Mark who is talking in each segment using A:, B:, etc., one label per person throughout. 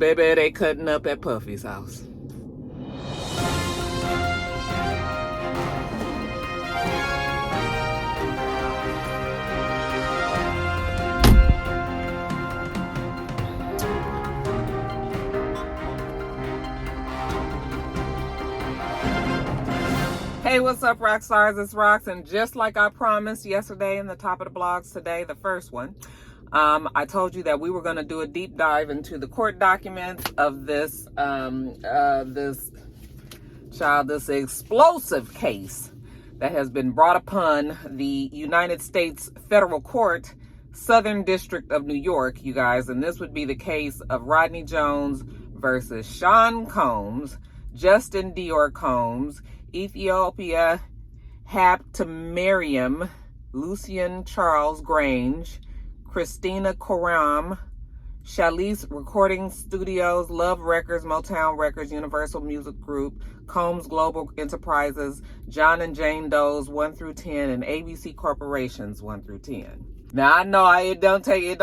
A: Baby, they cutting up at Puffy's house. Hey, what's up, Roxstars? It's Rox, and just like I promised yesterday in the top of the blogs today, the first one, I told you that we were going to do a deep dive into the court documents of this this explosive case that has been brought upon the United States Federal Court, Southern District of New York, you guys. And this would be the case of Rodney Jones versus Sean Combs, Justin Dior Combs, Ethiopia Haptemariam, Lucian Charles Grange, Christina Coram, Chalice Recording Studios, Love Records, Motown Records, Universal Music Group, Combs Global Enterprises, John and Jane Doe's 1 through 10, and ABC Corporations 1 through 10. Now I know it don't take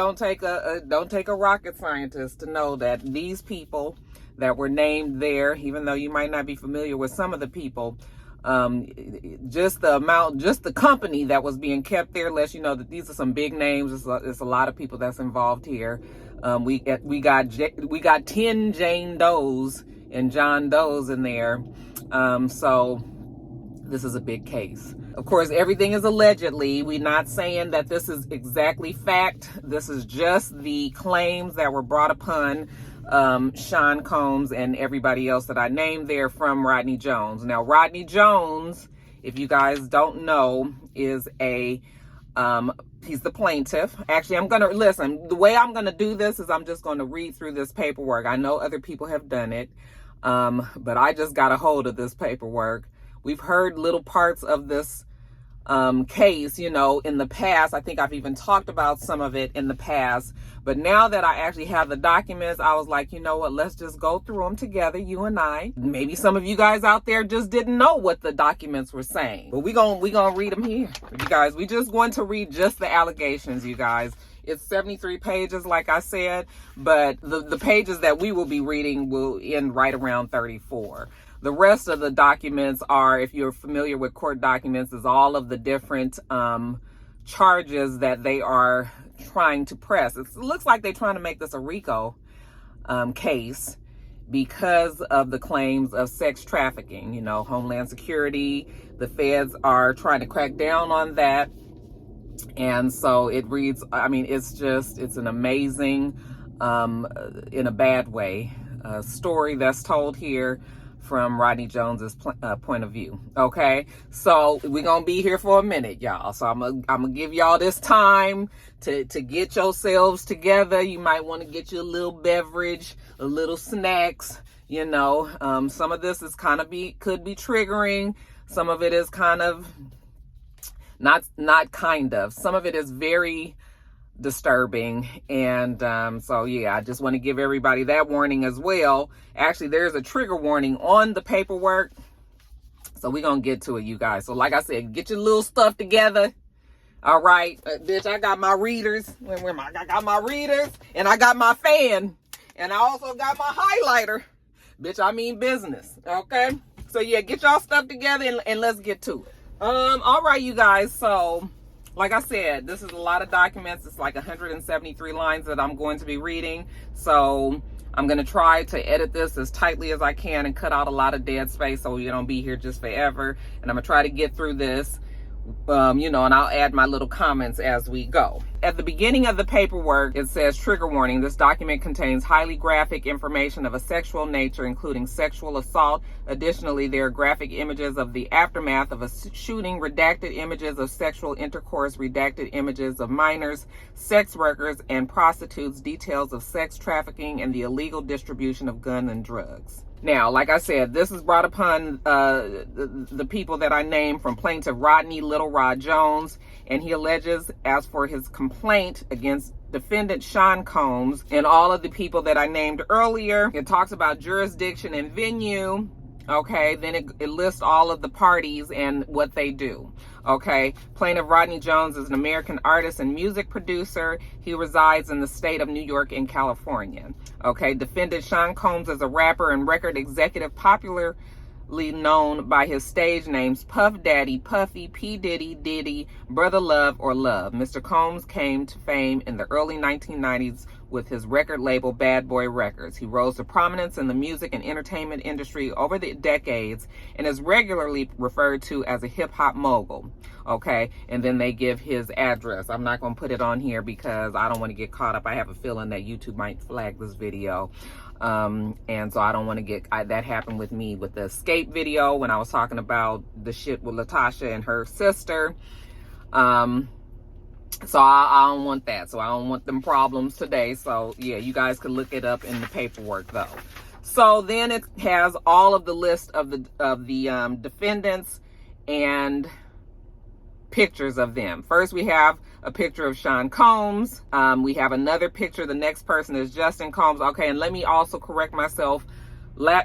A: a rocket scientist to know that these people that were named there, even though you might not be familiar with some of the people, just the company that was being kept there lets you know that these are some big names. It's a lot of people that's involved here. We got 10 Jane Does and John Does in there. So this is a big case. Of course, everything is allegedly. We're not saying that this is exactly fact. This is just the claims that were brought upon Sean Combs and everybody else that I named there from Rodney Jones. Now, Rodney Jones, if you guys don't know, is he's the plaintiff. Actually, I'm going to listen. The way I'm going to do this is I'm just going to read through this paperwork. I know other people have done it, but I just got a hold of this paperwork. We've heard little parts of this case, in the past. I think I've even talked about some of it in the past. But now that I actually have the documents, I was like, you know what, let's just go through them together, you and I. Maybe some of you guys out there just didn't know what the documents were saying. But we gonna read them here. You guys, we just going to read just the allegations, you guys. It's 73 pages, like I said, but the pages that we will be reading will end right around 34. The rest of the documents are, if you're familiar with court documents, is all of the different charges that they are trying to press. It looks like they're trying to make this a RICO case because of the claims of sex trafficking. Homeland Security, the feds are trying to crack down on that. And so it reads, it's an amazing, in a bad way, story that's told here from Rodney Jones's point of view. Okay, so we're gonna be here for a minute, y'all. So I'm gonna give y'all this time to get yourselves together. You might want to get you a little beverage, a little snacks. Some of this is could be triggering. Some of it is kind of not kind of. Some of it is very disturbing, and so yeah, I just want to give everybody that warning as well. Actually, there's a trigger warning on the paperwork, so we're gonna get to it, you guys. So like I said, get your little stuff together. All right, bitch, I got my readers. I got my readers, and I got my fan, and I also got my highlighter. Bitch, I mean business. Okay, so yeah, get y'all stuff together and let's get to it. All right, you guys, so like I said, this is a lot of documents. It's like 173 lines that I'm going to be reading. So I'm going to try to edit this as tightly as I can and cut out a lot of dead space so you don't be here just forever. And I'm going to try to get through this, and I'll add my little comments as we go. At the beginning of the paperwork, it says, trigger warning. This document contains highly graphic information of a sexual nature, including sexual assault. Additionally, there are graphic images of the aftermath of a shooting, redacted images of sexual intercourse, redacted images of minors, sex workers, and prostitutes, details of sex trafficking, and the illegal distribution of guns and drugs. Now, like I said, this is brought upon the people that I named from plaintiff Rodney Little Rod Jones, and he alleges, as for his complaint against defendant Sean Combs and all of the people that I named earlier, it talks about jurisdiction and venue. Okay, then it lists all of the parties and what they do. Okay, plaintiff Rodney Jones is an American artist and music producer. He resides in the state of New York and California. Okay, defendant Sean Combs is a rapper and record executive popularly known by his stage names Puff Daddy, Puffy, P. Diddy, Diddy, Brother Love, or Love. Mr. Combs came to fame in the early 1990s with his record label Bad Boy Records. He rose to prominence in the music and entertainment industry over the decades and is regularly referred to as a hip-hop mogul. Okay, and then they give his address. I'm not going to put it on here because I don't want to get caught up. I have a feeling that YouTube might flag this video. And so I don't want to get, that happened with me with the escape video when I was talking about the shit with Latasha and her sister. So I don't want that. So I don't want them problems today. So yeah, you guys can look it up in the paperwork though. So then it has all of the list of the defendants and pictures of them. First, we have a picture of Sean Combs. We have another picture. The next person is Justin Combs. Okay, and let me also correct myself.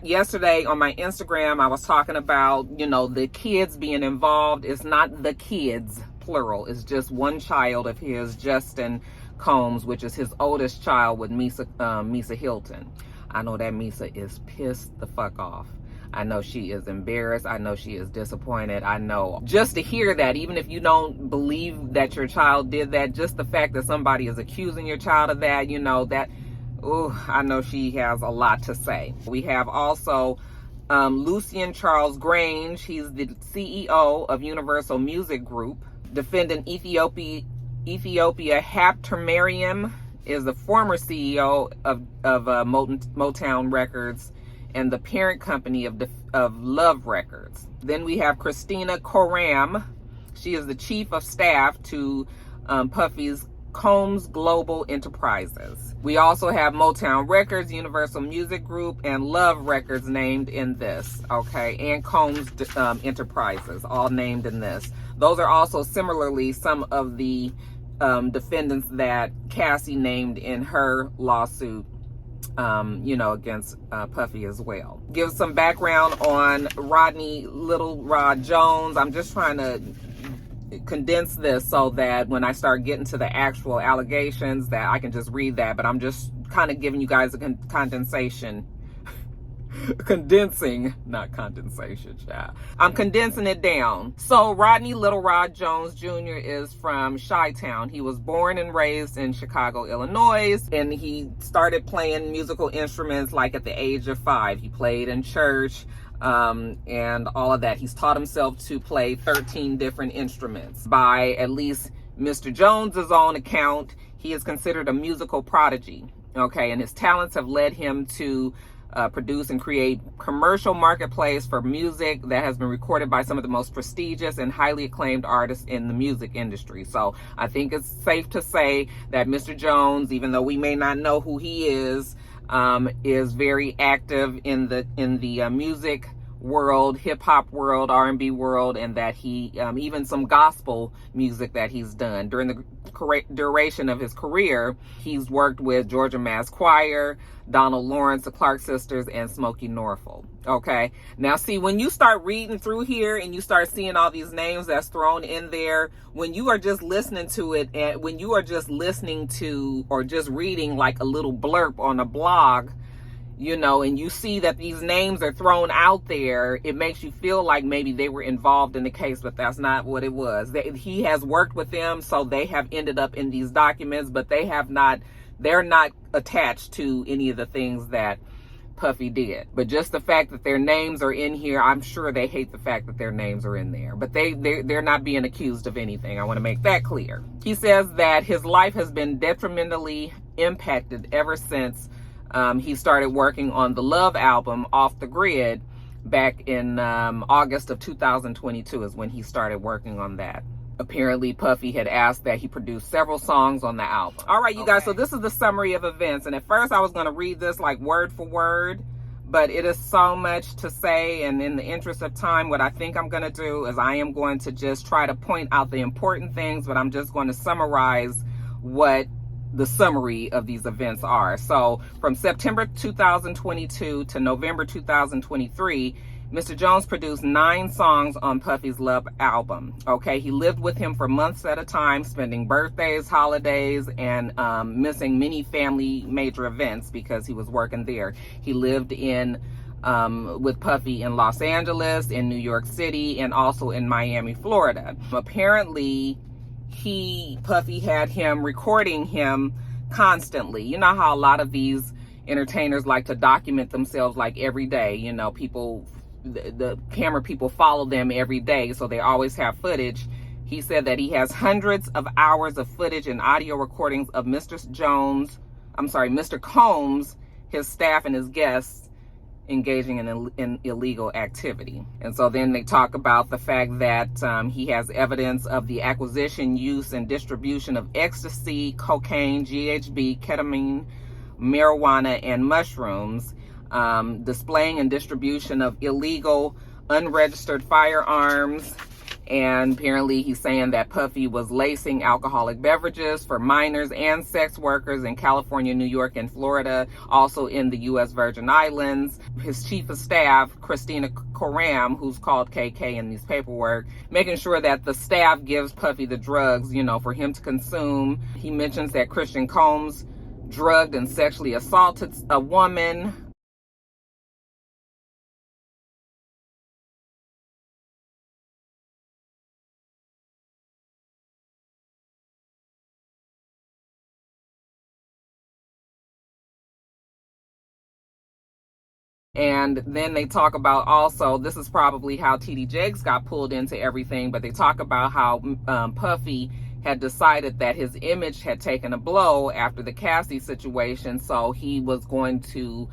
A: Yesterday on my Instagram, I was talking about, you know, the kids being involved. It's not the kids, plural. It's just one child of his, Justin Combs, which is his oldest child with Misa Hilton. I know that Misa is pissed the fuck off. I know she is embarrassed. I know she is disappointed. I know just to hear that, even if you don't believe that your child did that, just the fact that somebody is accusing your child of that, you know, that, I know she has a lot to say. We have also Lucian Charles Grange. He's the CEO of Universal Music Group. Defendant Ethiopia Haptermariam is the former CEO of Motown Records and the parent company of Love Records. Then we have Christina Coram. She is the chief of staff to Puffy's Combs Global Enterprises. We also have Motown Records, Universal Music Group, and Love Records named in this, okay, and Combs Enterprises, all named in this. Those are also similarly some of the defendants that Cassie named in her lawsuit, you know, against Puffy as well. Give some background on Rodney Little Rod Jones. I'm just trying to condense this so that when I start getting to the actual allegations that I can just read that, but I'm just kind of giving you guys a condensation. Condensing, not condensation, child. I'm condensing it down. So Rodney Little Rod Jones Jr. is from Chi-Town. He was born and raised in Chicago, Illinois, and he started playing musical instruments like at the age of 5. He played in church and all of that. He's taught himself to play 13 different instruments. By at least Mr. Jones's own account, he is considered a musical prodigy. Okay, and his talents have led him to produce and create commercial marketplace for music that has been recorded by some of the most prestigious and highly acclaimed artists in the music industry. So I think it's safe to say that Mr. Jones, even though we may not know who he is very active in the music world, hip-hop world, R&B world, and that he even some gospel music that he's done during the duration of his career. He's worked with Georgia Mass Choir, Donald Lawrence, the Clark Sisters, and Smokey Norfolk. Okay, now see, when you start reading through here and you start seeing all these names that's thrown in there, when you are just listening to it, and when you are just listening to or just reading like a little blurb on a blog, you know, and you see that these names are thrown out there, it makes you feel like maybe they were involved in the case, but that's not what it was. He has worked with them, so they have ended up in these documents, but they're not attached to any of the things that Puffy did. But just the fact that their names are in here, I'm sure they hate the fact that their names are in there. But they're not being accused of anything. I want to make that clear. He says that his life has been detrimentally impacted ever since he started working on the Love album, Off the Grid, back in August of 2022 is when he started working on that. Apparently, Puffy had asked that he produce several songs on the album. All right, you guys, so this is the summary of events. And at first, I was going to read this like word for word, but it is so much to say. And in the interest of time, what I think I'm going to do is I am going to just try to point out the important things, but I'm just going to summarize what the summary of these events are. So from September 2022 to November 2023, Mr. Jones produced 9 songs on Puffy's Love album. Okay, he lived with him for months at a time, spending birthdays, holidays, and missing many family major events because he was working there. He lived in with Puffy in Los Angeles, in New York City, and also in Miami, Florida. Apparently, Puffy had him recording him constantly. You know how a lot of these entertainers like to document themselves like every day. You know, the camera people follow them every day, so they always have footage. He said that he has hundreds of hours of footage and audio recordings of Mr. Combs, his staff, and his guests engaging in illegal activity. And so then they talk about the fact that he has evidence of the acquisition, use, and distribution of ecstasy, cocaine, GHB, ketamine, marijuana, and mushrooms, displaying and distribution of illegal, unregistered firearms. And apparently he's saying that Puffy was lacing alcoholic beverages for minors and sex workers in California, New York, and Florida, also in the U.S. Virgin Islands. His chief of staff, Christina Coram, who's called KK in these paperwork, making sure that the staff gives Puffy the drugs, you know, for him to consume. He mentions that Christian Combs drugged and sexually assaulted a woman. And then they talk about also, this is probably how TD Jakes got pulled into everything, but they talk about how Puffy had decided that his image had taken a blow after the Cassie situation, so he was going to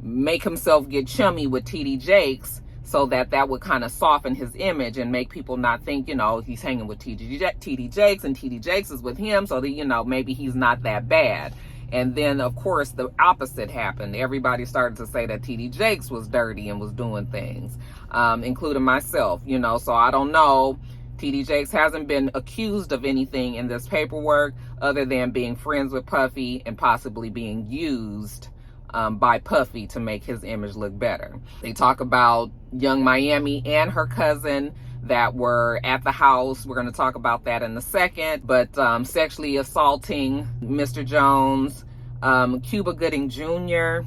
A: make himself get chummy with TD Jakes so that would kind of soften his image and make people not think, you know, he's hanging with TD Jakes and TD Jakes is with him, so that, you know, maybe he's not that bad. And then, of course, the opposite happened. Everybody started to say that TD Jakes was dirty and was doing things, including myself, you know. So I don't know. TD Jakes hasn't been accused of anything in this paperwork other than being friends with Puffy and possibly being used by Puffy to make his image look better. They talk about Young Miami and her cousin that were at the house. We're going to talk about that in a second. But sexually assaulting Mr. Jones, Cuba Gooding Jr.,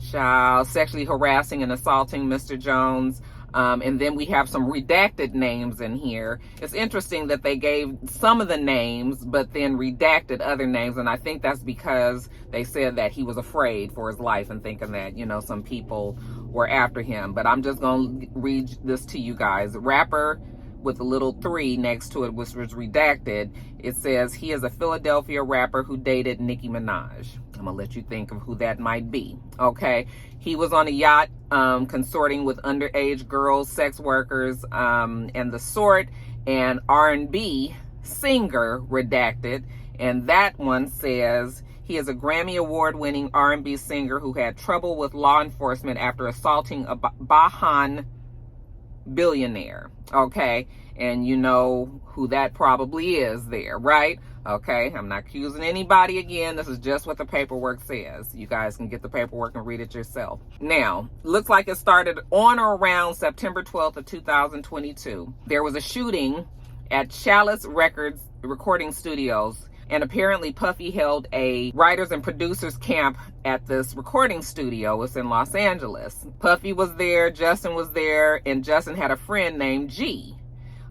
A: sexually harassing and assaulting Mr. Jones. And then we have some redacted names in here. It's interesting that they gave some of the names, but then redacted other names. And I think that's because they said that he was afraid for his life and thinking that, you know, some people were after him. But I'm just going to read this to you guys. Rapper with a little 3 next to it, which was redacted. It says he is a Philadelphia rapper who dated Nicki Minaj. I'm gonna let you think of who that might be. Okay, he was on a yacht consorting with underage girls, sex workers, and the sort, and R&B singer, redacted. And that one says he is a Grammy Award-winning R&B singer who had trouble with law enforcement after assaulting a Bajan billionaire. Okay, and you know who that probably is there, right? Okay, I'm not accusing anybody again. This is just what the paperwork says. You guys can get the paperwork and read it yourself. Now, looks like it started on or around September 12th of 2022. There was a shooting at Chalice Records recording studios, and apparently Puffy held a writers and producers camp at this recording studio. It's in Los Angeles. Puffy was there, Justin was there, and Justin had a friend named G.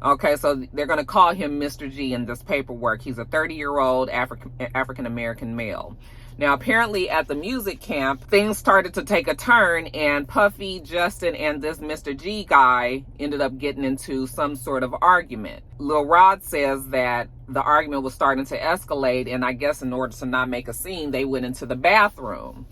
A: Okay, so they're going to call him Mr. G in this paperwork. He's a 30-year-old African-American male. Now, apparently at the music camp, things started to take a turn, and Puffy, Justin, and this Mr. G guy ended up getting into some sort of argument. Lil Rod says that the argument was starting to escalate, and I guess in order to not make a scene, they went into the bathroom.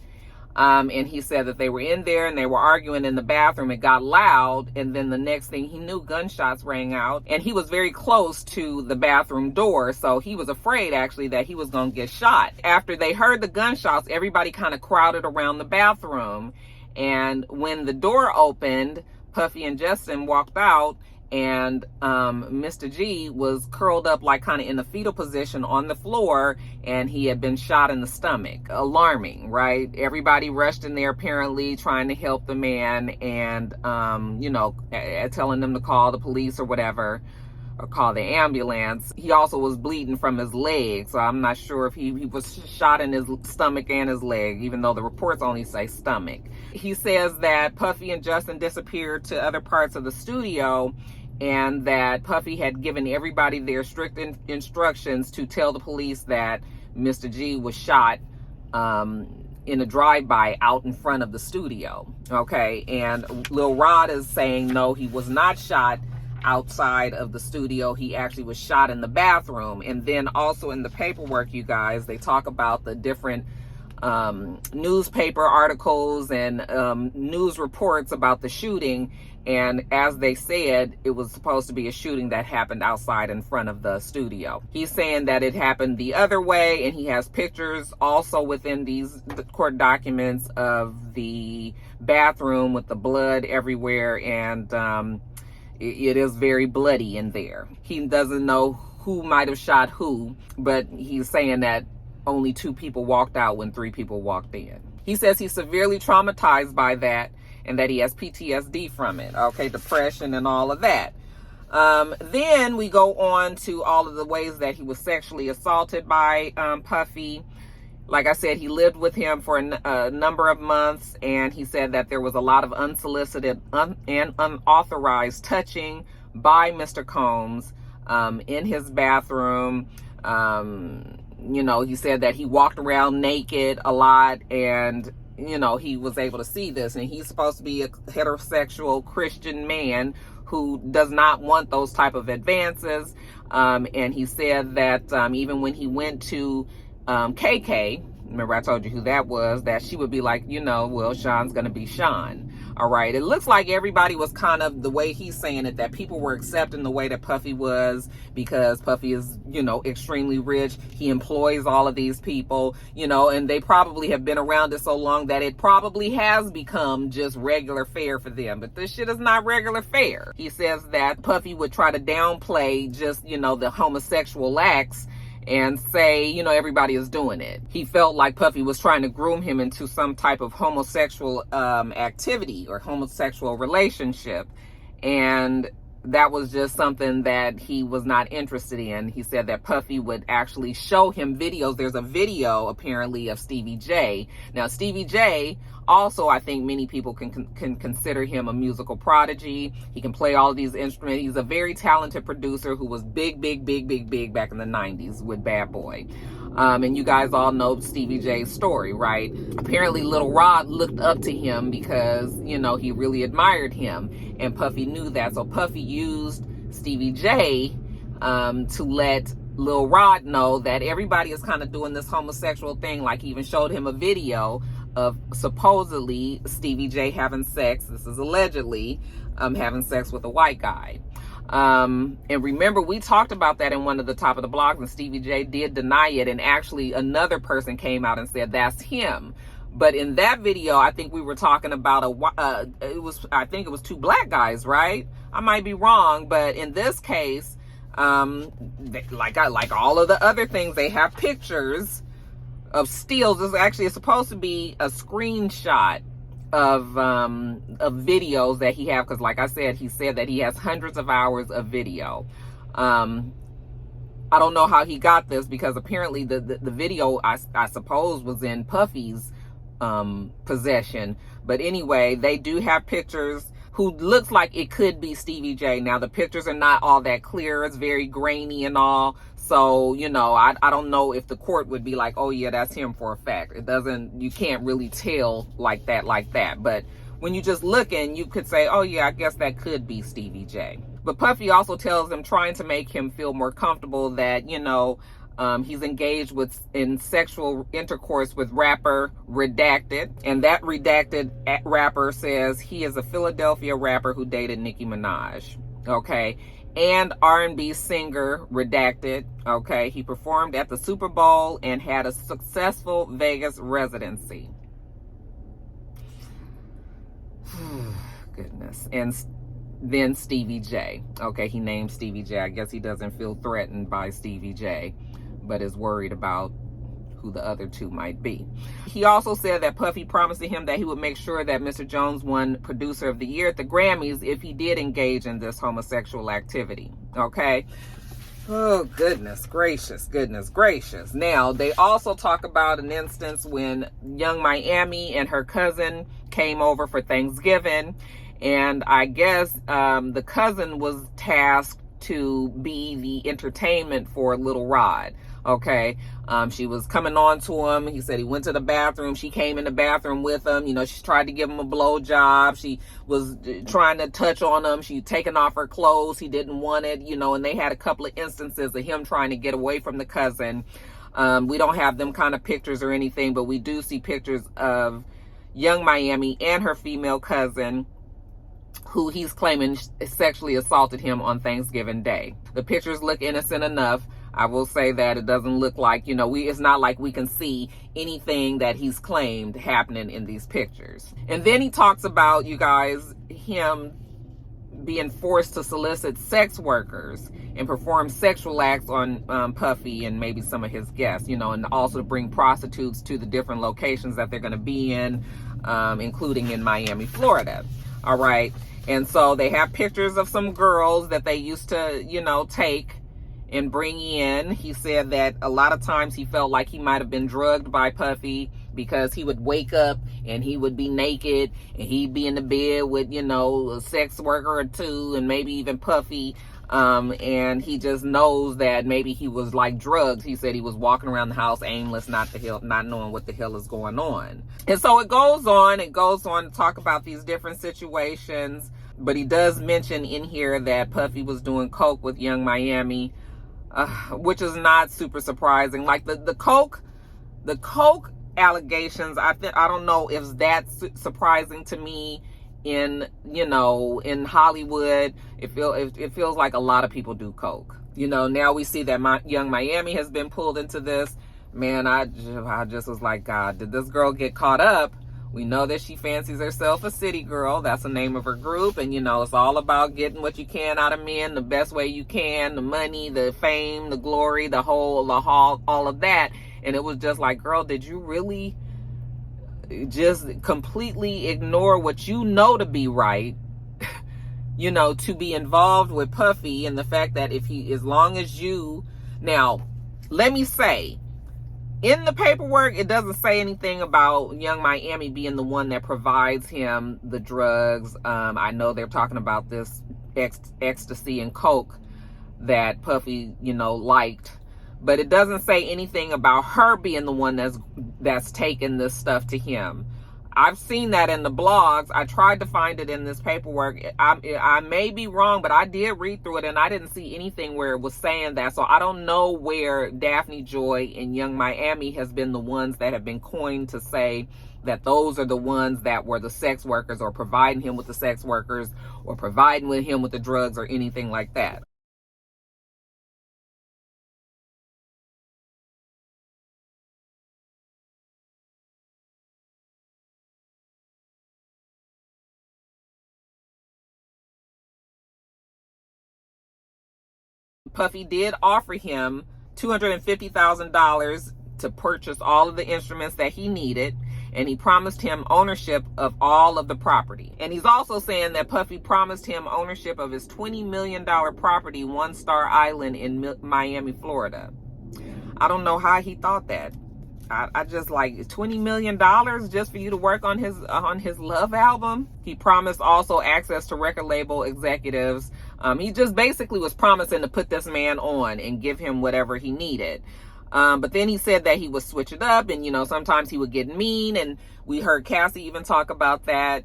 A: And he said that they were in there and they were arguing in the bathroom. It got loud, and then the next thing he knew, gunshots rang out, and he was very close to the bathroom door, so he was afraid actually that he was going to get shot. After they heard the gunshots, everybody kind of crowded around the bathroom, and when the door opened, Puffy and Justin walked out, and Mr. G was curled up like kind of in the fetal position on the floor, and he had been shot in the stomach. Alarming, right? Everybody rushed in there apparently trying to help the man, and telling them to call the police or whatever, or call the ambulance. He also was bleeding from his leg, so I'm not sure if he was shot in his stomach and his leg, even though the reports only say stomach. He says that Puffy and Justin disappeared to other parts of the studio, and that Puffy had given everybody their strict instructions to tell the police that Mr. G was shot in a drive-by out in front of the studio. Okay, and Lil Rod is saying no, he was not shot outside of the studio. He actually was shot in the bathroom. And then also in the paperwork, you guys, they talk about the different newspaper articles and news reports about the shooting. And as they said, it was supposed to be a shooting that happened outside in front of the studio. He's saying that it happened the other way, and he has pictures also within these court documents of the bathroom with the blood everywhere, and it is very bloody in there. He doesn't know who might have shot who, but he's saying that only 2 people walked out when 3 people walked in. He says he's severely traumatized by that, and that he has PTSD from it. Okay, depression and all of that. Then we go on to all of the ways that he was sexually assaulted by Puffy. Like I said, he lived with him for a number of months, and he said that there was a lot of unsolicited and unauthorized touching by Mr. Combs in his bathroom. He said that he walked around naked a lot, and he was able to see this, and he's supposed to be a heterosexual Christian man who does not want those type of advances. And he said that even when he went to KK, remember I told you who that was, that she would be like, well, Sean's gonna be Sean. All right, it looks like everybody was kind of, the way he's saying it, that people were accepting the way that Puffy was, because Puffy is, extremely rich. He employs all of these people, and they probably have been around it so long that it probably has become just regular fare for them. But this shit is not regular fare. He says that Puffy would try to downplay just, the homosexual acts and say, everybody is doing it. He felt like Puffy was trying to groom him into some type of homosexual activity or homosexual relationship. And that was just something that he was not interested in. He said that Puffy would actually show him videos. There's a video apparently of Stevie J. Now, Stevie J, also, I think many people can consider him a musical prodigy. He can play all of these instruments. He's a very talented producer who was big back in the 90s with Bad Boy. And you guys all know Stevie J's story, right? Apparently, Lil Rod looked up to him because, he really admired him. And Puffy knew that. So Puffy used Stevie J to let Lil Rod know that everybody is kind of doing this homosexual thing. Like, he even showed him a video of supposedly Stevie J having sex. This is allegedly having sex with a white guy. And remember, we talked about that in one of the top of the blogs, and Stevie J did deny it. And actually another person came out and said that's him. But in that video, I think we were talking about I think it was 2 black guys, right? I might be wrong, but in this case, like all of the other things, they have pictures of stills. This actually is supposed to be a screenshot of videos that he have, because like I said, he said that he has hundreds of hours of video. I don't know how he got this, because apparently the video, I suppose, was in Puffy's possession. But anyway, they do have pictures who looks like it could be Stevie J. Now, the pictures are not all that clear. It's very grainy and all. So, I don't know if the court would be like, oh yeah, that's him for a fact. You can't really tell like that. But when you just looking, you could say, oh yeah, I guess that could be Stevie J. But Puffy also tells them, trying to make him feel more comfortable, that, he's engaged in sexual intercourse with rapper Redacted. And that Redacted rapper says he is a Philadelphia rapper who dated Nicki Minaj. Okay. And R&B singer Redacted. Okay. He performed at the Super Bowl and had a successful Vegas residency. Goodness. And then Stevie J. Okay, he named Stevie J. I guess he doesn't feel threatened by Stevie J, but is worried about who the other two might be. He also said that Puffy promised him that he would make sure that Mr. Jones won Producer of the Year at the Grammys if he did engage in this homosexual activity. Okay. Oh, goodness gracious, goodness gracious. Now, they also talk about an instance when Young Miami and her cousin came over for Thanksgiving, and I guess the cousin was tasked to be the entertainment for Little Rod. Okay, she was coming on to him. He said he went to the bathroom. She came in the bathroom with him. You know, she tried to give him a blowjob. She was trying to touch on him. She taken off her clothes. He didn't want it, you know, and they had a couple of instances of him trying to get away from the cousin. We don't have them kind of pictures or anything, but we do see pictures of Young Miami and her female cousin, who he's claiming sexually assaulted him on Thanksgiving Day. The pictures look innocent enough. I will say that it doesn't look like, you know, it's not like we can see anything that he's claimed happening in these pictures. And then he talks about, you guys, him being forced to solicit sex workers and perform sexual acts on Puffy and maybe some of his guests, you know, and also to bring prostitutes to the different locations that they're going to be in, including in Miami, Florida. All right. And so they have pictures of some girls that they used to, you know, take and bring in. He said that a lot of times he felt like he might have been drugged by Puffy because he would wake up and he would be naked and he'd be in the bed with, you know, a sex worker or two and maybe even Puffy. And he just knows that maybe he was like drugged. He said he was walking around the house aimless, not knowing what the hell is going on. And so it goes on to talk about these different situations. But he does mention in here that Puffy was doing coke with Young Miami, which is not super surprising. Like the coke allegations, I don't know if that's surprising to me. In Hollywood, it feels like a lot of people do coke. You know, now we see that Young Miami has been pulled into this. Man, I just was like, God, did this girl get caught up? We know that she fancies herself a city girl. That's the name of her group. And, you know, it's all about getting what you can out of men the best way you can. The money, the fame, the glory, the all of that. And it was just like, girl, did you really just completely ignore what you know to be right, you know, to be involved with Puffy? And the fact that as long as you, now, let me say, in the paperwork, it doesn't say anything about Young Miami being the one that provides him the drugs. I know they're talking about this ecstasy and coke that Puffy, you know, liked. But it doesn't say anything about her being the one that's taking this stuff to him. I've seen that in the blogs. I tried to find it in this paperwork. I may be wrong, but I did read through it and I didn't see anything where it was saying that. So I don't know where Daphne Joy and Young Miami has been the ones that have been coined to say that those are the ones that were the sex workers or providing him with the sex workers or providing with him with the drugs or anything like that. Puffy did offer him $250,000 to purchase all of the instruments that he needed, and he promised him ownership of all of the property. And he's also saying that Puffy promised him ownership of his $20 million property, One Star Island in Miami, Florida. I don't know how he thought that. I just like $20 million just for you to work on his Love album. He promised also access to record label executives. He just basically was promising to put this man on and give him whatever he needed. But then he said that he would switch it up and, you know, sometimes he would get mean. And we heard Cassie even talk about that,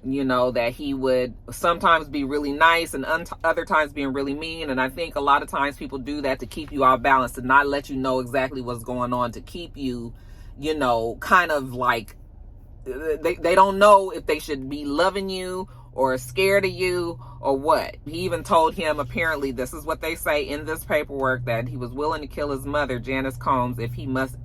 A: you know, that he would sometimes be really nice and other times being really mean. And I think a lot of times people do that to keep you off balance, to not let you know exactly what's going on, to keep you, you know, kind of like they don't know if they should be loving you or scared of you or what. He even told him, apparently, this is what they say in this paperwork, that he was willing to kill his mother, Janice Combs, if he must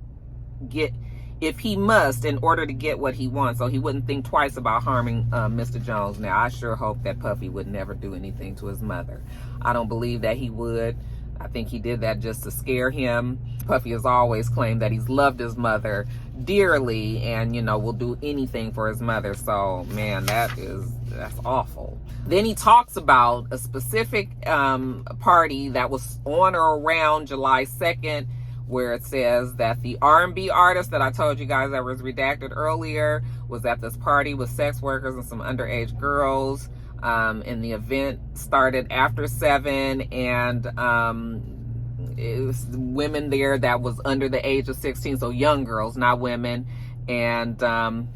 A: get if he must, in order to get what he wants. So he wouldn't think twice about harming Mr. Jones. Now, I sure hope that Puffy would never do anything to his mother. I don't believe that he would. I think he did that just to scare him. Puffy has always claimed that he's loved his mother dearly and, you know, will do anything for his mother. So, man, that's awful. Then he talks about a specific party that was on or around July 2nd, where it says that the R&B artist that I told you guys that was redacted earlier was at this party with sex workers and some underage girls. And the event started after 7, and it was women there that was under the age of 16, so young girls, not women. And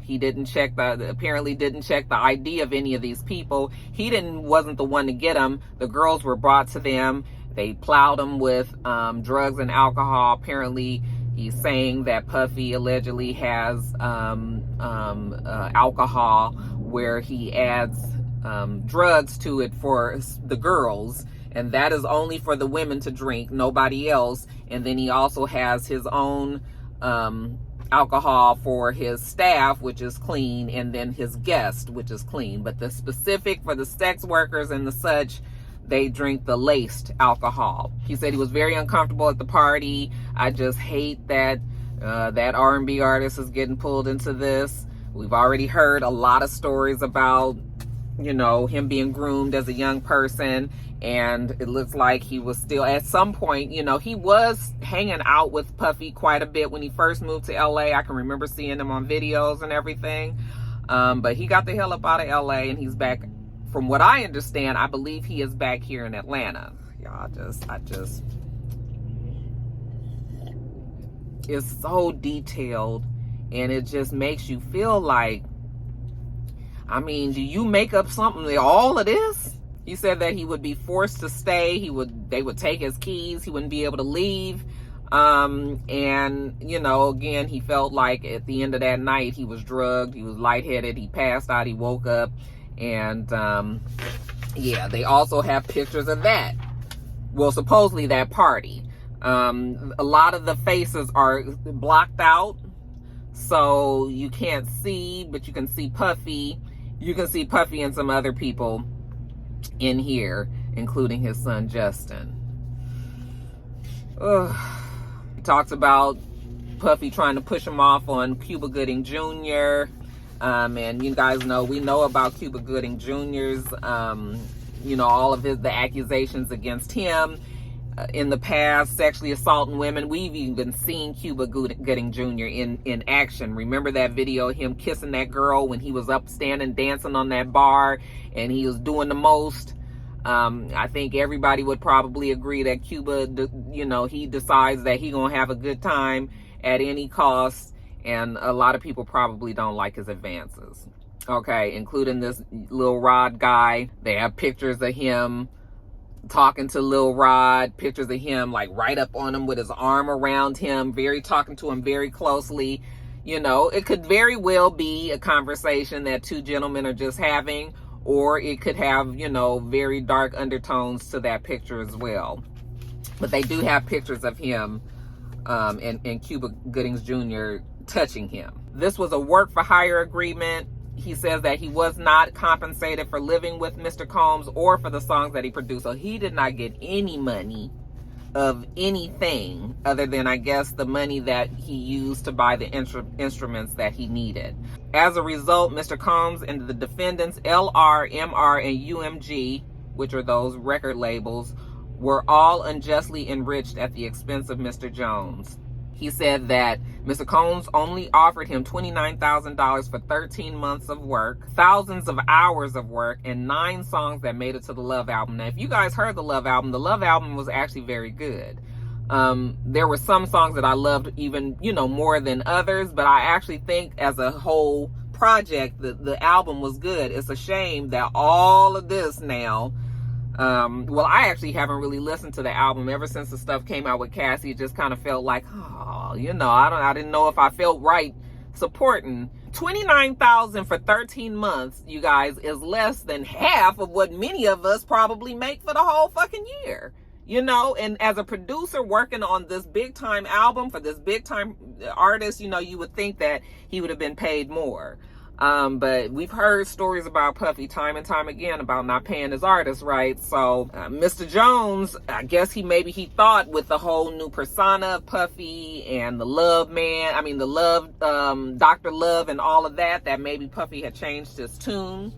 A: he apparently didn't check the ID of any of these people. He wasn't the one to get them. The girls were brought to them. They plowed them with drugs and alcohol. Apparently, he's saying that Puffy allegedly has alcohol where he adds drugs to it for the girls, and that is only for the women to drink, nobody else. And then he also has his own alcohol for his staff, which is clean, and then his guest, which is clean. But the specific for the sex workers and the such, they drink the laced alcohol. He said he was very uncomfortable at the party. I just hate that that R&B artist is getting pulled into this. We've already heard a lot of stories about, you know, him being groomed as a young person, and it looks like he was still, at some point, you know, he was hanging out with Puffy quite a bit when he first moved to LA. I can remember seeing him on videos and everything, but he got the hell up out of LA, and he's back. From what I understand, I believe he is back here in Atlanta. Y'all, it's so detailed, and it just makes you feel like, I mean, do you make up something, all of this? He said that he would be forced to stay. They would take his keys. He wouldn't be able to leave. And, you know, again, he felt like at the end of that night, he was drugged. He was lightheaded. He passed out. He woke up. And, yeah, they also have pictures of that. Well, supposedly that party. A lot of the faces are blocked out, so you can't see, but you can see Puffy. You can see Puffy and some other people in here, including his son, Justin. Ugh. He talks about Puffy trying to push him off on Cuba Gooding Jr., and you guys know, we know about Cuba Gooding Jr.'s, you know, all of the accusations against him in the past, sexually assaulting women. We've even seen Cuba Gooding Jr. in action. Remember that video of him kissing that girl when he was up standing dancing on that bar, and he was doing the most? I think everybody would probably agree that Cuba, you know, he decides that he gonna have a good time at any cost. And a lot of people probably don't like his advances. Okay, including this Lil Rod guy. They have pictures of him talking to Lil Rod, pictures of him like right up on him with his arm around him, talking to him very closely. You know, it could very well be a conversation that two gentlemen are just having, or it could have, you know, very dark undertones to that picture as well. But they do have pictures of him and Cuba Gooding Jr. touching him. This was a work for hire agreement. He says that he was not compensated for living with Mr. Combs or for the songs that he produced. So he did not get any money of anything other than, I guess, the money that he used to buy the instruments that he needed. As a result, Mr. Combs and the defendants, LR, MR, and UMG, which are those record labels, were all unjustly enriched at the expense of Mr. Jones. He said that Mr. Combs only offered him $29,000 for 13 months of work, thousands of hours of work, and 9 songs that made it to the Love album. Now, if you guys heard the Love album was actually very good. There were some songs that I loved even, you know, more than others, but I actually think as a whole project, the album was good. It's a shame that all of this now, well, I actually haven't really listened to the album ever since the stuff came out with Cassie. It just kind of felt like, oh, you know, I didn't know if I felt right supporting. $29,000 for 13 months, you guys, is less than half of what many of us probably make for the whole fucking year. you know, and as a producer working on this big time album for this big time artist, you know, you would think that he would have been paid more. But we've heard stories about Puffy time and time again about not paying his artists right. So Mr. Jones, I guess he thought with the whole new persona of Puffy and the Love Man, the Love, Dr. Love and all of that, that maybe Puffy had changed his tune.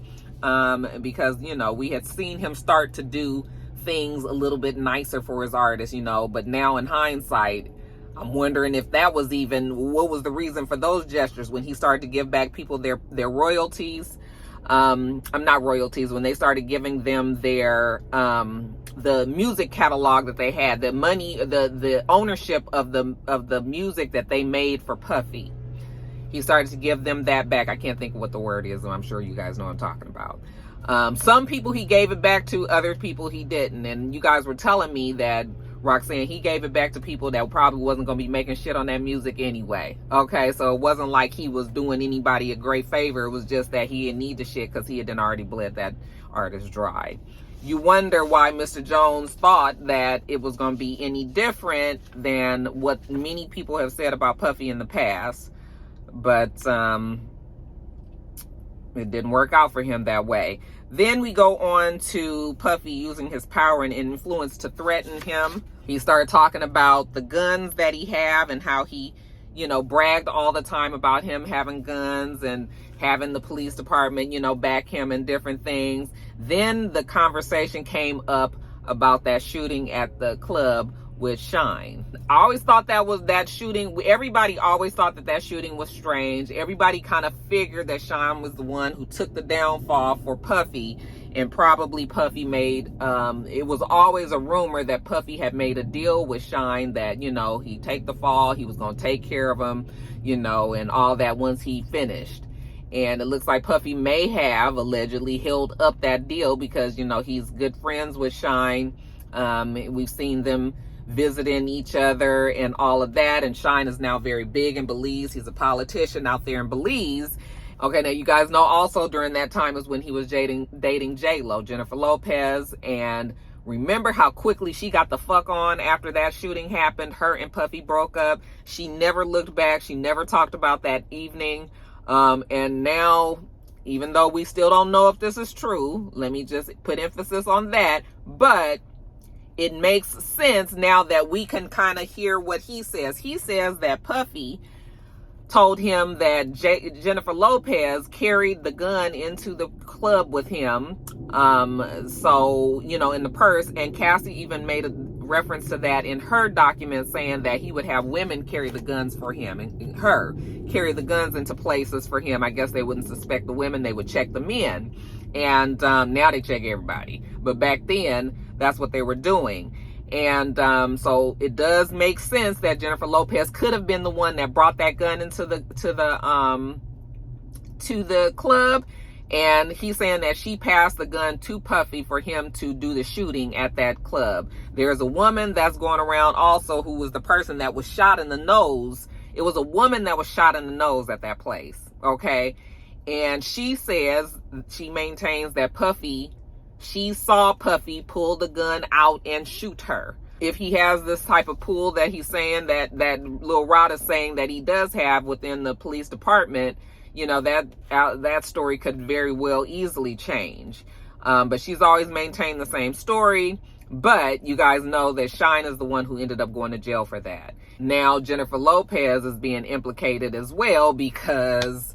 A: Because, you know, we had seen him start to do things a little bit nicer for his artists, you know, but now in hindsight, I'm wondering if that was what was the reason for those gestures when he started to give back people their royalties. Not royalties, when they started giving them their, the music catalog that they had, the money, the ownership of the music that they made for Puffy. He started to give them that back. I can't think of what the word is, and I'm sure you guys know what I'm talking about. Some people he gave it back to, other people he didn't. And you guys were telling me that, Roxanne, he gave it back to people that probably wasn't going to be making shit on that music anyway. Okay, so it wasn't like he was doing anybody a great favor. It was just that he didn't need the shit because he had done already bled that artist dry. You wonder why Mr. Jones thought that it was going to be any different than what many people have said about Puffy in the past. But it didn't work out for him that way. Then we go on to Puffy using his power and influence to threaten him. He started talking about the guns that he have and how he, you know, bragged all the time about him having guns and having the police department, you know, back him in different things. Then the conversation came up about that shooting at the club with Shine. I always thought that shooting, everybody always thought that shooting was strange. Everybody kind of figured that Shine was the one who took the downfall for Puffy, and probably Puffy made, it was always a rumor that Puffy had made a deal with Shine that, you know, he'd take the fall, he was going to take care of him, you know, and all that once he finished. And it looks like Puffy may have allegedly held up that deal because, you know, he's good friends with Shine. We've seen them visiting each other and all of that, and Shine is now very big in Belize. He's a politician out there in Belize. Okay, now you guys know also during that time is when he was dating J-Lo, Jennifer Lopez, and remember how quickly she got the fuck on after that shooting happened. Her and Puffy broke up. She never looked back. She never talked about that evening. And now, even though we still don't know if this is true, let me just put emphasis on that, but it makes sense now that we can kind of hear what he says. He says that Puffy told him that Jennifer Lopez carried the gun into the club with him. So, you know, in the purse, and Cassie even made a reference to that in her document, saying that he would have women carry the guns for him and her carry the guns into places for him. I guess they wouldn't suspect the women, they would check the men. And now they check everybody. But back then, that's what they were doing. And so it does make sense that Jennifer Lopez could have been the one that brought that gun into the club. And he's saying that she passed the gun to Puffy for him to do the shooting at that club. There's a woman that's going around also who was the person that was shot in the nose. It was a woman that was shot in the nose at that place. Okay. And she says, she maintains that she saw Puffy pull the gun out and shoot her. If he has this type of pull that he's saying, that Lil Rod is saying that he does have within the police department, you know, that story could very well easily change. But she's always maintained the same story. But you guys know that Shine is the one who ended up going to jail for that. Now Jennifer Lopez is being implicated as well, because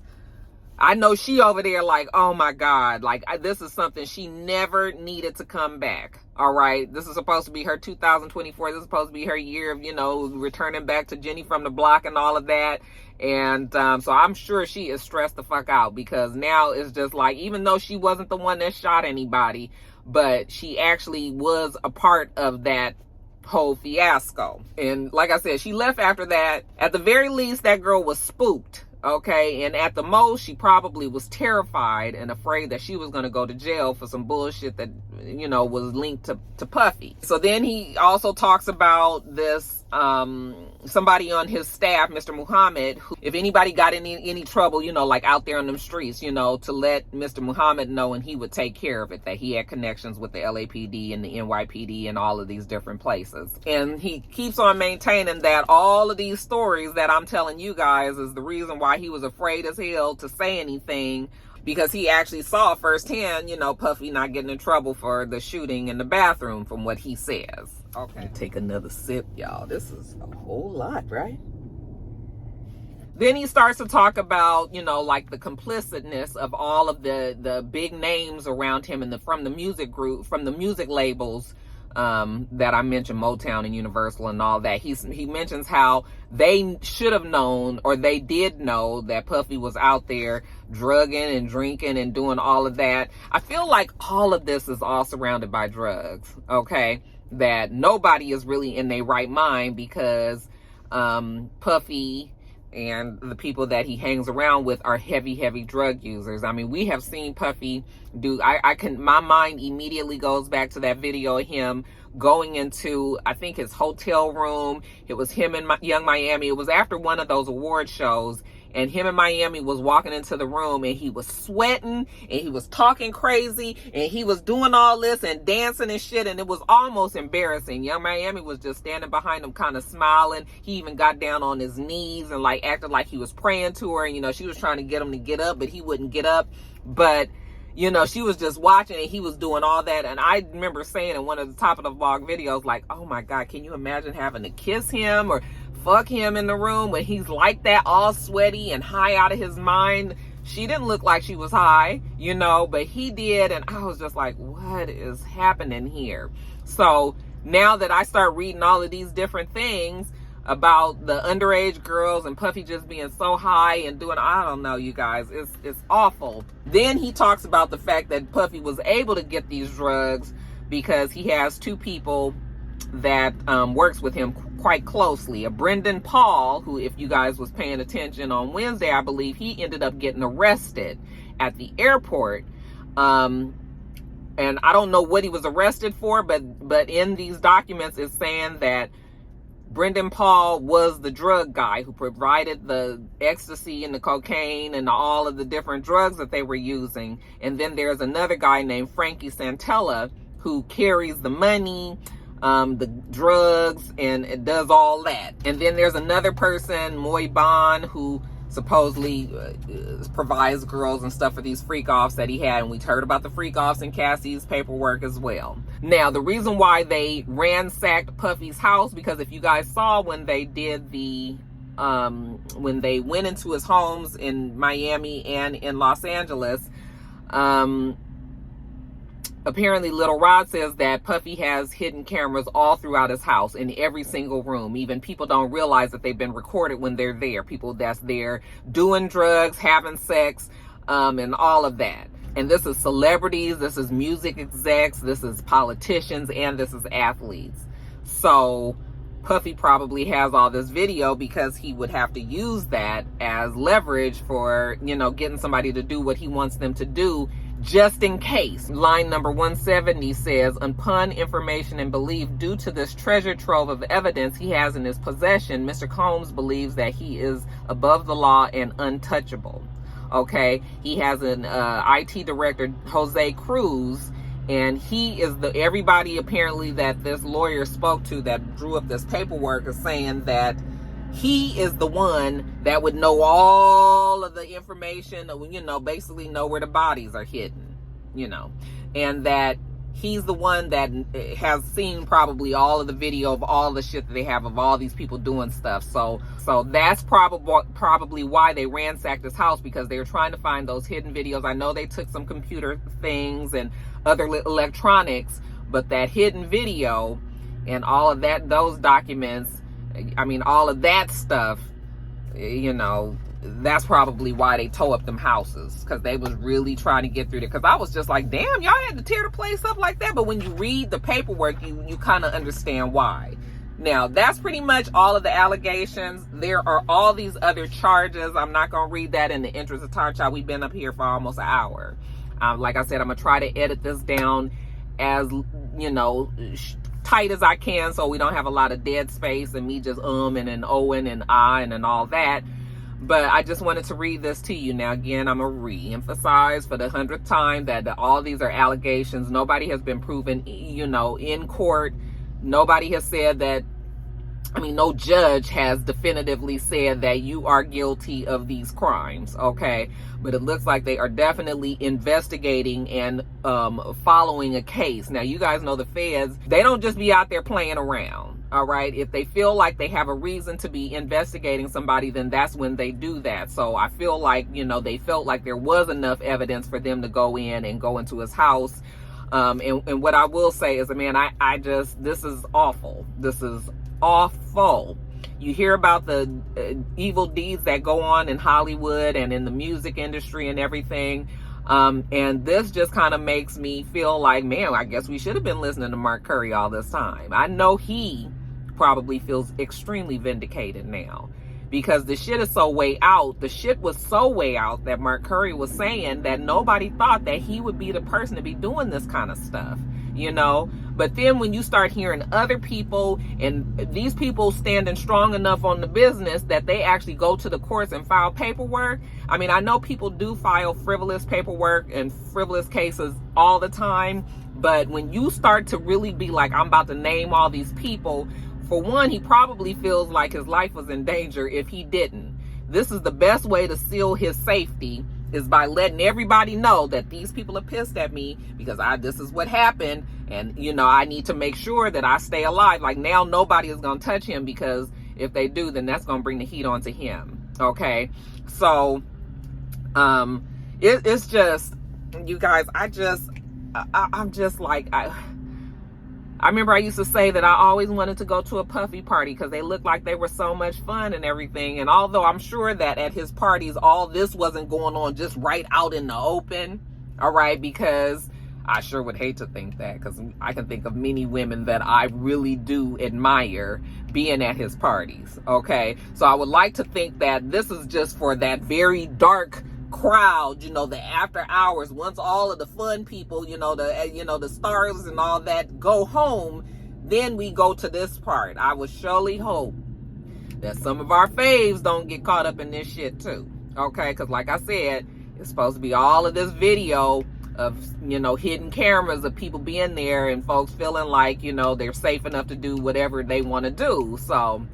A: I know she over there like, oh my God, like this is something she never needed to come back. All right. This is supposed to be her 2024. This is supposed to be her year of, you know, returning back to Jenny from the block and all of that. And so I'm sure she is stressed the fuck out, because now it's just like, even though she wasn't the one that shot anybody, but she actually was a part of that whole fiasco. And like I said, she left after that. At the very least, that girl was spooked. Okay, and at the most, she probably was terrified and afraid that she was going to go to jail for some bullshit that, you know, was linked to Puffy. So then he also talks about this somebody on his staff, Mr. Muhammad, who, if anybody got in any trouble, you know, like out there on them streets, you know, to let Mr. Muhammad know, and he would take care of it, that he had connections with the LAPD and the NYPD and all of these different places. And he keeps on maintaining that all of these stories that I'm telling you guys is the reason why he was afraid as hell to say anything, because he actually saw firsthand, you know, Puffy not getting in trouble for the shooting in the bathroom, from what he says. Okay, take another sip, y'all. This is a whole lot, right? Then he starts to talk about, you know, like the complicitness of all of the big names around him and from the music group, from the music labels that I mentioned, Motown and Universal and all that. He mentions how they should have known, or they did know, that Puffy was out there drugging and drinking and doing all of that. I feel like all of this is all surrounded by drugs, okay? That nobody is really in their right mind, because Puffy and the people that he hangs around with are heavy drug users. I mean, we have seen Puffy do, my mind immediately goes back to that video of him going into, I think, his hotel room. It was him and Young Miami. It was after one of those award shows, and him and Miami was walking into the room, and he was sweating, and he was talking crazy, and he was doing all this and dancing and shit, and it was almost embarrassing. Young Miami was just standing behind him, kind of smiling. He even got down on his knees and like acted like he was praying to her, and you know, she was trying to get him to get up, but he wouldn't get up. But you know, she was just watching, and he was doing all that. And I remember saying in one of the top of the vlog videos, like, oh my God, can you imagine having to kiss him or fuck him in the room when he's like that, all sweaty and high out of his mind? She didn't look like she was high, you know, but he did. And I was just like, what is happening here? So now that I start reading all of these different things about the underage girls and Puffy just being so high and doing, I don't know, you guys, it's awful. Then he talks about the fact that Puffy was able to get these drugs because he has two people that works with him quite closely. A Brendan Paul, who, if you guys was paying attention on Wednesday, I believe he ended up getting arrested at the airport. And I don't know what he was arrested for, but in these documents it's saying that Brendan Paul was the drug guy who provided the ecstasy and the cocaine and all of the different drugs that they were using. And then there's another guy named Frankie Santella who carries the money, the drugs, and it does all that. And then there's another person, Moy Bond, who supposedly provides girls and stuff for these freak-offs that he had. And we heard about the freak-offs in Cassie's paperwork as well. Now, the reason why they ransacked Puffy's house, because if you guys saw when they did the, when they went into his homes in Miami and in Los Angeles, apparently Little Rod says that Puffy has hidden cameras all throughout his house, in every single room. Even people don't realize that they've been recorded when they're there. People that's there doing drugs, having sex, and all of that. And this is celebrities, this is music execs, this is politicians, and this is athletes. So Puffy probably has all this video because he would have to use that as leverage for, you know, getting somebody to do what he wants them to do, just in case. Line number 170 says, upon information and belief, due to this treasure trove of evidence he has in his possession, Mr. Combs believes that he is above the law and untouchable. Okay, he has an IT director, Jose Cruz, and he is everybody apparently that this lawyer spoke to that drew up this paperwork is saying that he is the one that would know all of the information, you know, basically know where the bodies are hidden, you know, and that he's the one that has seen probably all of the video of all the shit that they have of all these people doing stuff. So that's probably why they ransacked his house, because they were trying to find those hidden videos. I know they took some computer things and other electronics, but that hidden video and all of that, those documents, I mean, all of that stuff, you know, that's probably why they tore up them houses, because they was really trying to get through there. Because I was just like, damn, y'all had to tear the place up like that. But when you read the paperwork, you kind of understand why. Now, that's pretty much all of the allegations. There are all these other charges. I'm not going to read that in the interest of time, child. We've been up here for almost an hour. Like I said, I'm going to try to edit this down as, you know, tight as I can so we don't have a lot of dead space and me just and ohing and ahhing and all that. But I just wanted to read this to you. Now, again, I'm going to re-emphasize for the 100th time that all these are allegations. Nobody has been proven, in court. Nobody has said that, no judge has definitively said that you are guilty of these crimes, okay? But it looks like they are definitely investigating and following a case. Now, you guys know the feds, they don't just be out there playing around, all right? If they feel like they have a reason to be investigating somebody, then that's when they do that. So I feel like, they felt like there was enough evidence for them to go in and go into his house. And what I will say is, this is awful. This is awful. You hear about the evil deeds that go on in Hollywood and in the music industry and everything. And this just kind of makes me feel like, man, I guess we should have been listening to Mark Curry all this time. I know he probably feels extremely vindicated now because the shit is so way out. The shit was so way out that Mark Curry was saying that nobody thought that he would be the person to be doing this kind of stuff, But then when you start hearing other people and these people standing strong enough on the business that they actually go to the courts and file paperwork. I know people do file frivolous paperwork and frivolous cases all the time. But when you start to really be like, I'm about to name all these people, for one, he probably feels like his life was in danger if he didn't. This is the best way to seal his safety, is by letting everybody know that these people are pissed at me because this is what happened. And, I need to make sure that I stay alive. Like, now nobody is going to touch him, because if they do, then that's going to bring the heat onto him. Okay. So, it's just, you guys, I'm just like, I remember I used to say that I always wanted to go to a Puffy party because they looked like they were so much fun and everything. And although I'm sure that at his parties, all this wasn't going on just right out in the open, all right, because I sure would hate to think that, because I can think of many women that I really do admire being at his parties, okay? So I would like to think that this is just for that very dark crowd, the after hours, once all of the fun people, the stars and all that go home, then we go to this part. I would surely hope that some of our faves don't get caught up in this shit too, okay? Because like I said, it's supposed to be all of this video of, hidden cameras of people being there and folks feeling like, they're safe enough to do whatever they want to do. So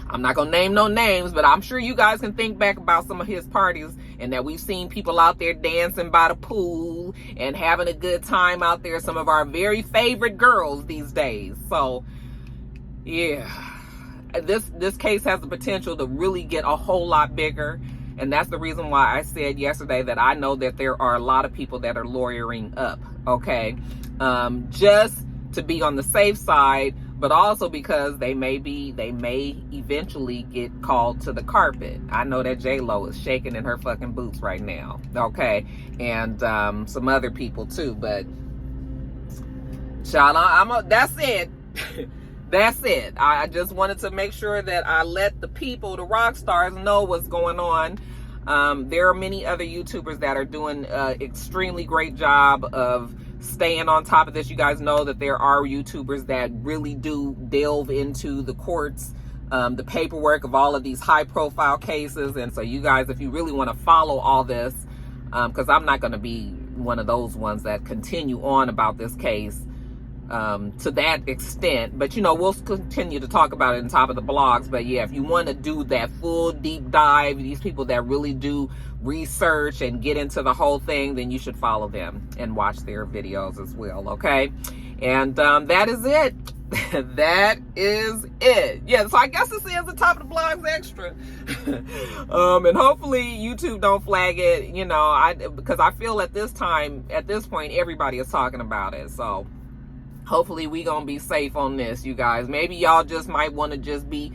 A: I'm not going to name no names, but I'm sure you guys can think back about some of his parties and that we've seen people out there dancing by the pool and having a good time out there. Some of our very favorite girls these days. So, yeah, this case has the potential to really get a whole lot bigger. And that's the reason why I said yesterday that I know that there are a lot of people that are lawyering up, okay? Just to be on the safe side, but also because they may eventually get called to the carpet. I know that J-Lo is shaking in her fucking boots right now, okay? And some other people too, but shout out, that's it. That's it. I just wanted to make sure that I let the people, the Roxstars, know what's going on. There are many other YouTubers that are doing an extremely great job of staying on top of this. You guys know that there are YouTubers that really do delve into the courts, the paperwork of all of these high profile cases. And so you guys, if you really want to follow all this, because I'm not going to be one of those ones that continue on about this case to that extent, but we'll continue to talk about it on top of the blogs. But yeah, if you want to do that full deep dive, these people that really do research and get into the whole thing, then you should follow them and watch their videos as well, okay? And that is it. That is it. Yeah, so I guess this is the top of the blogs extra. And hopefully YouTube don't flag it, because I feel at this point everybody is talking about it. So hopefully we gonna be safe on this, you guys. Maybe y'all just might want to just be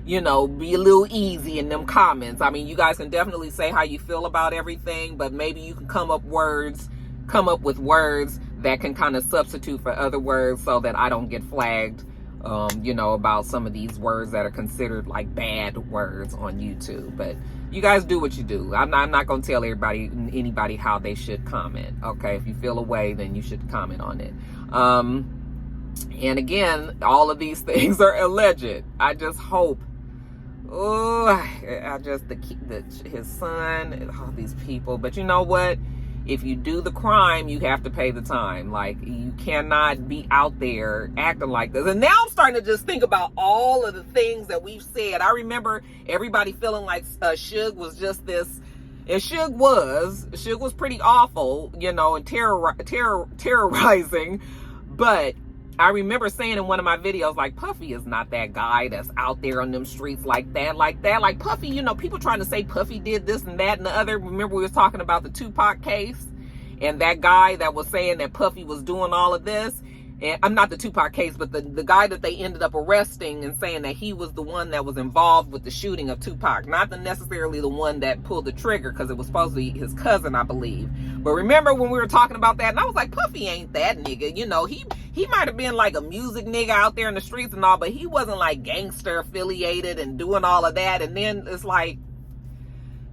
A: be a little easy in them comments. You guys can definitely say how you feel about everything, but maybe you can come up with words that can kind of substitute for other words so that I don't get flagged, about some of these words that are considered like bad words on YouTube. But you guys do what you do. I'm not going to tell anybody how they should comment. Okay, if you feel a way, then you should comment on it. And again, all of these things are alleged. I just hope, his son, all these people. But you know what? If you do the crime, you have to pay the time. Like, you cannot be out there acting like this. And now I'm starting to just think about all of the things that we've said. I remember everybody feeling like Suge was just this, and Suge was pretty awful, you know, and terrorizing. But I remember saying in one of my videos, like, Puffy is not that guy that's out there on them streets like that. Like Puffy, you know, people trying to say Puffy did this and that and the other. Remember we was talking about the Tupac case and that guy that was saying that Puffy was doing all of this. And I'm not the Tupac case, but the guy that they ended up arresting and saying that he was the one that was involved with the shooting of Tupac, not necessarily the one that pulled the trigger, because it was supposed to be his cousin, I believe. But remember when we were talking about that, and I was like, Puffy ain't that nigga. You know, he might have been like a music nigga out there in the streets and all, but he wasn't like gangster affiliated and doing all of that. And then it's like,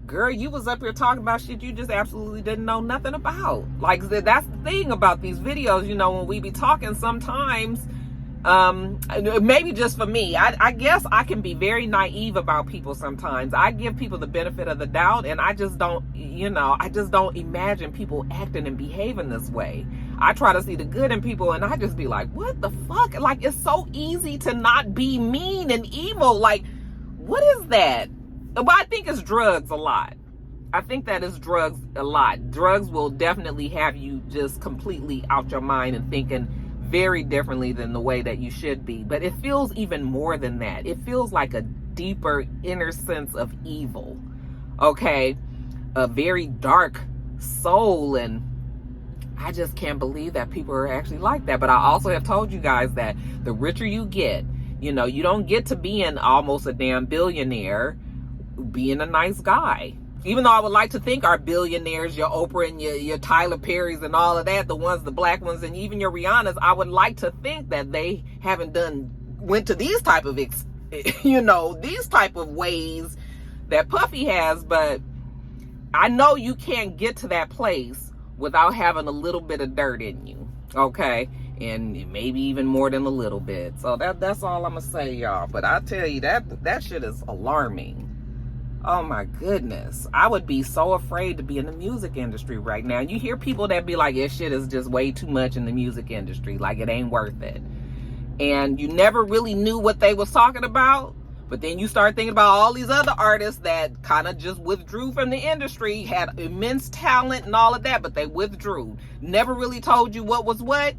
A: girl, you was up here talking about shit you just absolutely didn't know nothing about. Like, that's the thing about these videos, you know, when we be talking sometimes, maybe just for me, I guess I can be very naive about people sometimes. I give people the benefit of the doubt, and I just don't, you know, I just don't imagine people acting and behaving this way. I try to see the good in people, and I just be like, what the fuck? Like, it's so easy to not be mean and evil. Like, what is that? But I think it's drugs a lot. I think that is drugs a lot. Drugs will definitely have you just completely out your mind and thinking very differently than the way that you should be. But it feels even more than that. It feels like a deeper inner sense of evil. Okay? A very dark soul, and I just can't believe that people are actually like that. But I also have told you guys that the richer you get, you know, you don't get to being almost a damn billionaire being a nice guy. Even though I would like to think our billionaires, your Oprah and your Tyler Perrys and all of that, the ones, the black ones, and even your Rihannas, I would like to think that they haven't went to these type of, you know, these type of ways that Puffy has. But I know you can't get to that place without having a little bit of dirt in you, okay? And maybe even more than a little bit. So that's all I'm gonna say, y'all. But I tell you, that shit is alarming. Oh my goodness. I would be so afraid to be in the music industry right now. You hear people that be like, this shit is just way too much in the music industry. Like, it ain't worth it. And you never really knew what they was talking about. But then you start thinking about all these other artists that kind of just withdrew from the industry, had immense talent and all of that, but they withdrew. Never really told you what was what.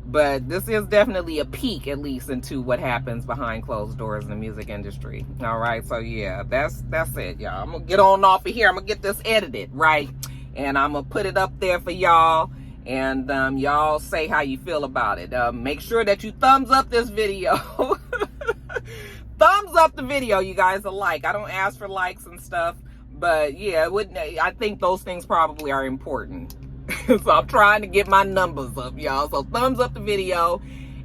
A: But this is definitely a peek, at least, into what happens behind closed doors in the music industry. All right, so yeah, that's it, y'all. I'm gonna get on off of here. I'm gonna get this edited, right? And I'm gonna put it up there for y'all. And y'all say how you feel about it. Make sure that you thumbs up this video. Thumbs up the video, you guys, a like. I don't ask for likes and stuff, but yeah, I think those things probably are important. So I'm trying to get my numbers up, y'all. So thumbs up the video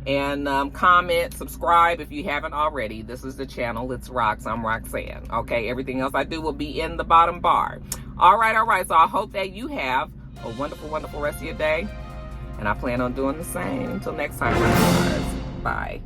A: and comment, subscribe if you haven't already. This is the channel. It's Rox. I'm Roxanne. Okay, everything else I do will be in the bottom bar. All right. So I hope that you have a wonderful, wonderful rest of your day. And I plan on doing the same. Until next time, Roxstars. Bye.